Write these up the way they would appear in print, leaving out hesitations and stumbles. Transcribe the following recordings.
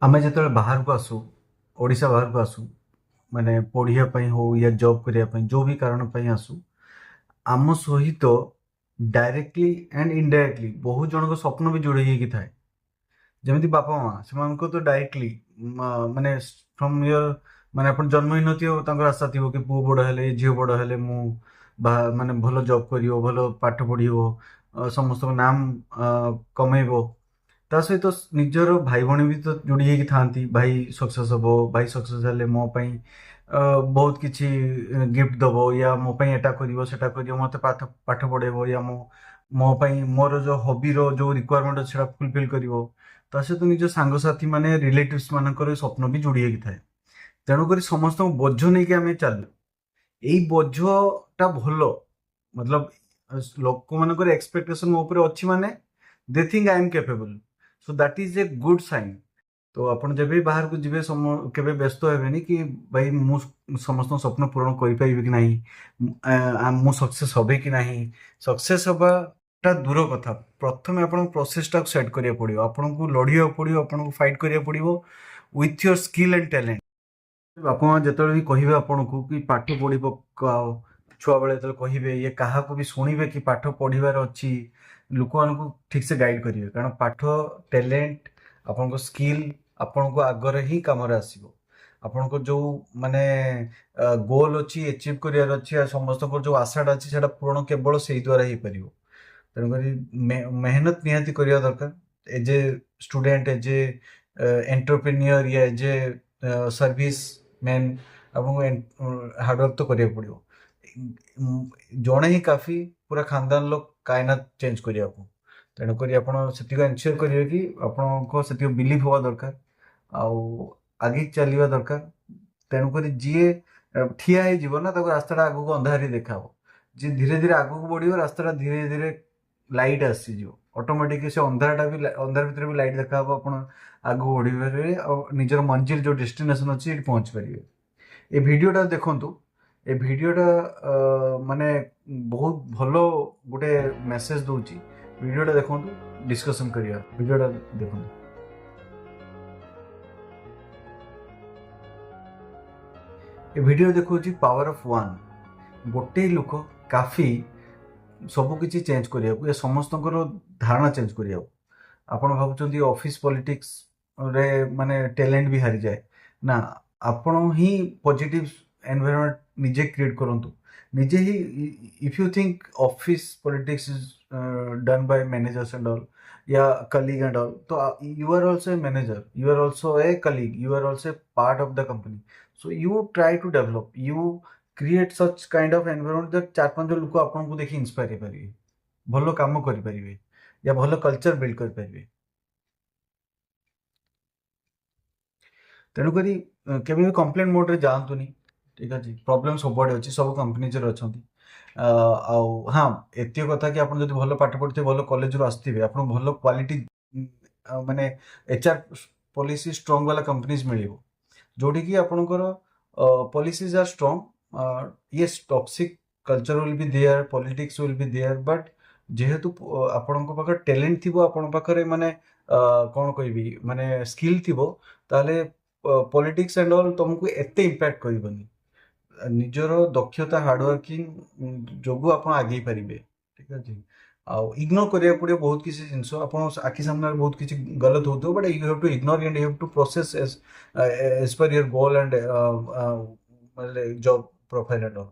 आमे जो बाहर को आसू ओडिशा बाहर को आसू माने पढ़िया हो या जॉब करने जो भी कारण आसू आम सहित डायरेक्टली एंड इनडायरेक्टली बहुत जन स्वप्न भी जोड़ी होगी थाए जमी बापा माँ से तो डायरेक्टली माने फ्रॉम योर माने अपन जन्म ही नथिबो आशा थी कि पुओ बड़ हेले झील बड़ हेले मु माने भल जॉब करियो भल पाठ पढ़ियो समस्त नाम कमेबो ता सहित निजर भाई भौणी भी तो जोड़ी होगी था भाई सक्सेस हम भाई सक्सेस हेले मो पई बहुत किसी गिफ्ट दबो या मो पई एटा करिवो सेटा करिवो मते पाठ पाठ पढ़ेबो या मो पई मोर जो हॉबी रो जो रिक्वायरमेंट अछि सेटा फुलफिल करिवो ता सहित निज सांगसाथी माने रिलेटिव्स मानकर स्वप्न भी जोड़ी होगी थाए तेणुक समस्त बोझ नहीं कि आम चलू यही बोझटा भल मतलब लोक मान एक्सपेक्टेशन मो ऊपर अच्छी माने they think I am capable so that is a good sign तो आपन जब भी बाहर को जीवे केबे व्यस्त हेबेनी कि भाई मु समस्त स्वप्न पूरण करि पाइबे कि नहीं मु सक्सेस होबे कि नहीं सक्सेस हबाटा दूर कथा प्रथम आपन प्रोसेसटा सेट करिया पड़ियो आपन को लड़िया पड़ियो आपन को फाइट करिया पड़ियो with your skill and talent बापा माँ जो भी कहे आपन को कि पाठ पढ़ी पकाओ छुआ बेले जो कहे ये क्या भी शुणे कि पाठ पढ़ार अच्छी लोक मान ठीक से गाइड करेंगे कारण पाठ टैलेंट आपन स्किल आपन को आगरे ही कम आसो आपन को जो माने गोल अच्छी एचिव करार अच्छी समस्त जो आशाटा अच्छी से पूर्ण केवल से द्वारा ही पार तेणुक मेहनत निहाती करवा दरकार as a student as a entrepreneur या एज ए सर्विस मैन आपको हार्डवर्क तो करिया पड़ो जड़े ही काफी पूरा खानदान लोग कायनात चेंज करने को तेणुक से एनश्योर करेंगे कि आपको से बिलीव हवा दरकार आगे चलवा दरकार तेणुक जी ठिया हो ना रास्ता आगू अंधारी देखा जी धीरे धीरे आगू बढ़ो रास्ता धीरे धीरे लाइट आसीज ऑटोमेटिक से अंधारटा भी अंधार भितर भी लाइट देखा आप आगू बढ़े निजर मंजिल जो डेस्टिनेशन अच्छी पहुँच पारे ए भिडटा देखु ए भिडटा माने बहुत भल गोटे मेसेज दूची भिडटा देखु डिस्कशन करिया भिडटा देखु ए भिडियो देखो पावर ऑफ वन गोटे लोक काफी सबकि चेंज करिया या समस्त धारणा चेंज करिया आपण भावुଛନ୍ତି ऑफिस पॉलिटिक्स रे माने टैलेंट भी हारी जाए ना आपण ही पॉजिटिव एनवायरनमेंट निजे क्रिएट करंतु निजे ही if you think office politics is done by managers and all या कलीग एंड ऑल तो you are also a manager you are also a colleague you are also a part of the company so you try to develop you create such kind of environment that चार पांच लोक आपको देखि inspire करेंगे भल काम करें या भल कल्चर बिल्ड करें तेणुक केवे भी कंप्लेन मोड रे जातुनि ठीक अच्छे प्रोब्लेम सब अच्छी सब कंपनी अच्छा हाँ एत कथा कि आप भल पाठ पढ़ते भल कॉलेज रू आसवे आप भल क्वालिटी माने एचआर पॉलिसी स्ट्रॉन्ग वाला कंपनीज मिल जोटी कि आपणकर policies are strong yes toxic culture will be there politics will be there but जेहेतु आपण पाखे टैलेंट थी आपण पाखे माने कौन कहबी माने स्किल थी ताले पॉलिटिक्स एंड ऑल तुमको एते इम्पैक्ट करबनी निजर दक्षता हार्डवर्किंग जोगु आप आगे पारे ठीक अच्छे इग्नोर करिया पड़े बहुत किसी जिनस आप आखि सामने बहुत किसी गलत होते but you have to ignore and you have to process as per your goal and job profile and all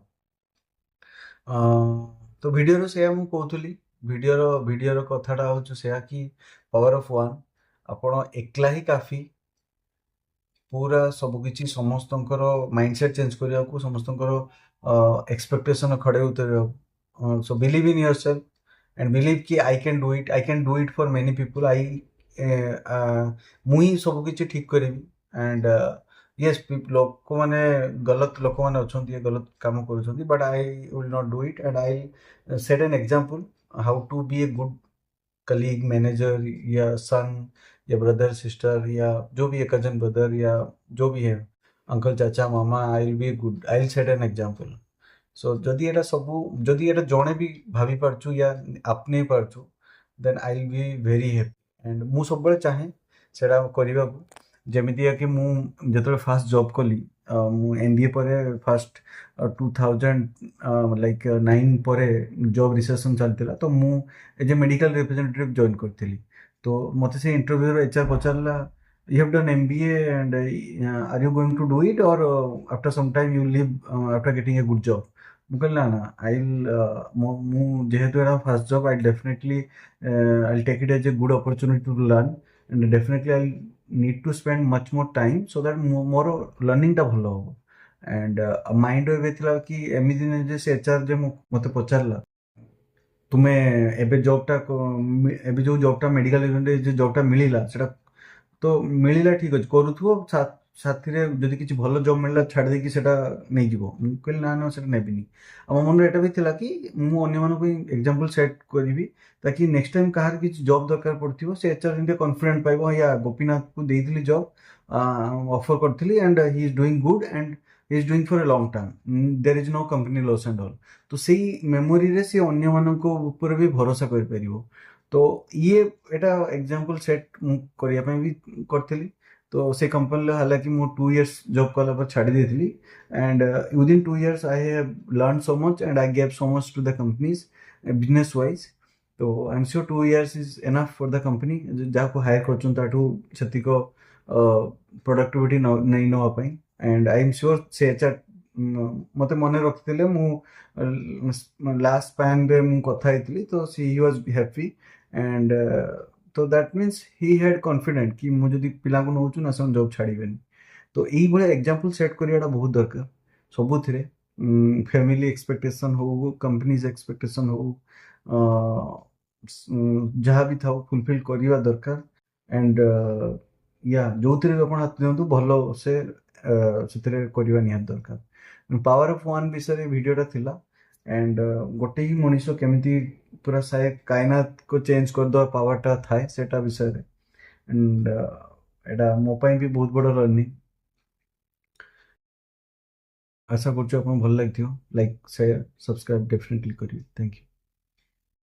तो वीडियो से मुझे कहूली वीडियो कथाटा हूँ से कि पावर ऑफ वन आपण एकला ही काफी पूरा सबकि समस्त माइंडसेट चेंज करने को समस्त एक्सपेक्टेशन खड़े उतर so believe in yourself and believe कि I can do it for many people मुई सबकि ठीक करी एंड यस लोक मैंने गलत लोक मैंने अच्छा गलत काम कर but I will not do it and I set an example how to be a good colleague manager या सन या ब्रदर सिस्टर या जो भी है कजन ब्रदर या जो भी है अंकल चाचा मामा I will be good I will set an example so जदि एटा सबू जदि एटा जणे भी भाभी पारछु या आपने पारछु then I will be very happy and मु सब चाहे सेटा करबा ଯେମିତିକା କି ମୁଁ ଯେତେବେଳେ ଫାଷ୍ଟ ଜବ୍ କଲି ମୁଁ MBA ପରେ ଫାଷ୍ଟ 2009 ପରେ ଜବ୍ ରିସେସନ୍ ଚାଲିଥିଲା ତ ମୁଁ ଏଜ୍ ଏ ମେଡ଼ିକାଲ ରିପ୍ରେଜେଣ୍ଟେଟିଭ୍ ଜଏନ୍ କରିଥିଲି। ତ ମୋତେ ସେ ଇଣ୍ଟରଭ୍ୟୁରେ HR ପଚାରିଲା you have done MBA and are you going to do it or after some time you leave after getting a good job? ମୁଁ କହିଲି ନା ନା ମୁଁ ଯେହେତୁ ଏଇଟା first job I definitely I'll take it as a good opportunity to learn and definitely I'll need to spend much more time so that ମୋର ଲର୍ଣ୍ଣିଂଟା ଭଲ ହବ। ଆଣ୍ଡ ମାଇଣ୍ଡ ଏବେ ଥିଲା କି ଏମିତି ନାହିଁ ଯେ ସେ HR ଯେ ମୋତେ ପଚାରିଲା ତୁମେ ଏବେ ଜବ୍ଟା ଏବେ ଯେଉଁ ଜବ୍ଟା ମେଡ଼ିକାଲ ୟୁନିଟ୍ରେ ଯେ ଜବ୍ଟା ମିଳିଲା ସେଟା ତ ମିଳିଲା ଠିକ୍ ଅଛି କରୁଥିବ ସାଥିରେ ଯଦି କିଛି ଭଲ ଜବ୍ ମିଳିଲା ଛାଡ଼ି ଦେଇକି ସେଟା ନେଇଯିବ। ମୁଁ କହିଲି ନା ନା ସେଟା ନେବିନି। ଆଉ ମୋ ମନରେ ଏଟା ବି ଥିଲା କି ମୁଁ ଅନ୍ୟମାନଙ୍କୁ ଏକ୍ଜାମ୍ପଲ୍ ସେଟ୍ କରିବି ତାକି ନେକ୍ସଟ ଟାଇମ୍ କାହାର କିଛି ଜବ୍ ଦରକାର ପଡ଼ିଥିବ ସେ HR ଯେମିତି କନଫିଡେଣ୍ଟ ପାଇବ ୟା ଗୋପୀନାଥକୁ ଦେଇଥିଲି ଜବ୍ ଅଫର୍ କରିଥିଲି and he is doing good and he is doing for a long term there is no company loss and all. ତ ସେଇ ମେମୋରିରେ ସେ ଅନ୍ୟମାନଙ୍କ ଉପରେ ବି ଭରସା କରିପାରିବ। ତ ଇଏ ଏଇଟା ଏକ୍ଜାମ୍ପଲ୍ ସେଟ୍ ମୁଁ କରିବା ପାଇଁ ବି କରିଥିଲି। ତ ସେ କମ୍ପାନୀରେ ହାଲାକି ମୁଁ 2 years ଜବ୍ କଲା ପରେ ଛାଡ଼ି ଦେଇଥିଲି and within 2 years I have learn so much and I gave so much to the company's business wise. ତ I am sure 2 years is enough for the company ଯାହାକୁ ହାୟର କରୁଛନ୍ତି ତାଠୁ ସେତିକ ପ୍ରଡକ୍ଟିଭିଟି ନେଇ ନେବା ପାଇଁ। ଆଣ୍ଡ ଆଇ ଏମ୍ ସିଓର ସେ HR ମୋତେ ମନେ ରଖିଥିଲେ। ମୁଁ ଲାଷ୍ଟ ସ୍ପାନରେ ମୁଁ କଥା ହେଇଥିଲି ତ ହି ୱାଜ୍ ହ୍ୟାପି ଆଣ୍ଡ ତ that means he had confident କି ମୁଁ ଯଦି ପିଲାଙ୍କୁ ନେଉଛି ନା ସେମାନେ ଜବ୍ ଛାଡ଼ିବେନି। ତ ଏଇଭଳିଆ ଏକ୍ଜାମ୍ପଲ୍ ସେଟ୍ କରିବାଟା ବହୁତ ଦରକାର ସବୁଥିରେ। ଫ୍ୟାମିଲି ଏକ୍ସପେକ୍ଟେସନ୍ ହଉ କମ୍ପାନିଜ୍ ଏକ୍ସପେକ୍ଟେସନ୍ ହଉ ଯାହା ବି ଥାଉ ଫୁଲଫିଲ୍ କରିବା ଦରକାର। ଆଣ୍ଡ ଯୋଉଥିରେ ବି ଆପଣ ହାତ ଦିଅନ୍ତୁ ଭଲ ସେ ସେଥିରେ କରିବା ନିହାତି ଦରକାର। ପାୱାର ଅଫ୍ ୱାନ୍ ବିଷୟରେ ଭିଡ଼ିଓଟା ଥିଲା ଆଣ୍ଡ ଗୋଟେ ହିଁ ମଣିଷ କେମିତି ପୁରା ସାଏ କାଇନାତକୁ ଚେଞ୍ଜ କରିଦେବା ପାୱାରଟା ଥାଏ ସେଟା ବିଷୟରେ। ଆଣ୍ଡ ଏଇଟା ମୋ ପାଇଁ ବି ବହୁତ ବଡ଼ ଲର୍ଣ୍ଣିଂ। ଆଶା କରୁଛୁ ଆପଣଙ୍କୁ ଭଲ ଲାଗିଥିବ। ଲାଇକ୍ ସେୟାର ସବସ୍କ୍ରାଇବ୍ ଡେଫିନେଟଲି କରିବେ। Thank you.